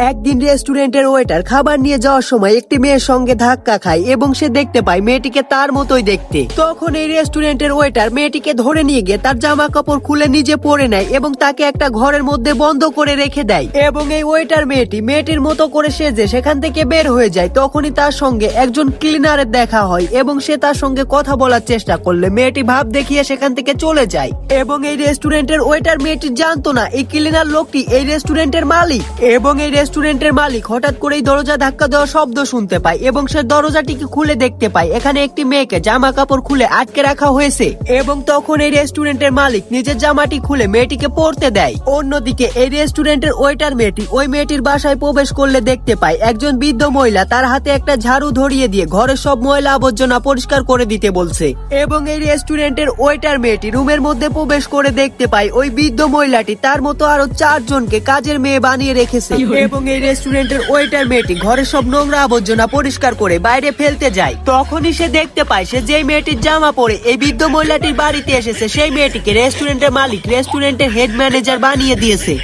একদিন রেস্টুরেন্টের ওয়েটার খাবার নিয়ে যাওয়ার সময় একটি মেয়ের সঙ্গে ধাক্কা খায় এবং সে দেখতে পায় মেয়েটিকে তার মতোই দেখতে। তখন এই রেস্টুরেন্টের ওয়েটার মেয়েটিকে ধরে নিয়ে গিয়ে তার জামা কাপড় খুলে নিজে পরে নেয় এবং তাকে একটা ঘরের মধ্যে বন্ধ করে রেখে দেয়। এবং এই ওয়েটার মেয়েটির মতো করে সেজে সেখান থেকে বের হয়ে যায়। তখনই তার সঙ্গে একজন ক্লিনারের দেখা হয় এবং সে তার সঙ্গে কথা বলার চেষ্টা করলে মেয়েটি ভাব দেখিয়ে সেখান থেকে চলে যায়। এবং এই রেস্টুরেন্টের ওয়েটার মেয়েটি জানতো না এই ক্লিনার লোকটি এই রেস্টুরেন্টের মালিক। এবং এই রেস্টুরেন্টের মালিক হঠাৎ করেই দরজা ধাক্কা দেওয়ার শব্দ শুনতে পায় এবং সে দরজাটিকে খুলে দেখতে পায় এখানে একটি মেয়েকে জামা কাপড় খুলে আটকে রাখা হয়েছে। এবং তখন এই রেস্টুরেন্টের মালিক নিজের জামাটি খুলে মেয়েটিকে পরতে দেয়। অন্যদিকে এই রেস্টুরেন্টের ওয়েটার মেয়েটি ওই মেয়েটির বাসায় প্রবেশ করলে দেখতে পায় একজন বৃদ্ধ মহিলা তার হাতে একটা ঝাড়ু ধরিয়ে দিয়ে ঘরের সব ময়লা আবর্জনা পরিষ্কার করে দিতে বলছে। এবং এই রেস্টুরেন্টের ওয়েটার মেয়েটি রুমের মধ্যে প্রবেশ করে দেখতে পায় ওই বৃদ্ধ মহিলাটি তার মতো আরো 4 জনকে কাজের মেয়ে বানিয়ে রেখেছে। এবং এই রেস্টুরেন্টের ওয়েটার মেয়েটি ঘরের সব নোংরা আবর্জনা পরিষ্কার করে বাইরে ফেলতে যায়। তখনই সে দেখতে পায় সে যেই মেয়েটির জামা পরে এই বৃদ্ধ মহিলাটির বাড়িতে এসেছে সেই মেয়েটিকে রেস্টুরেন্টের মালিক রেস্টুরেন্টের হেড ম্যানেজার বানিয়ে দিয়েছে।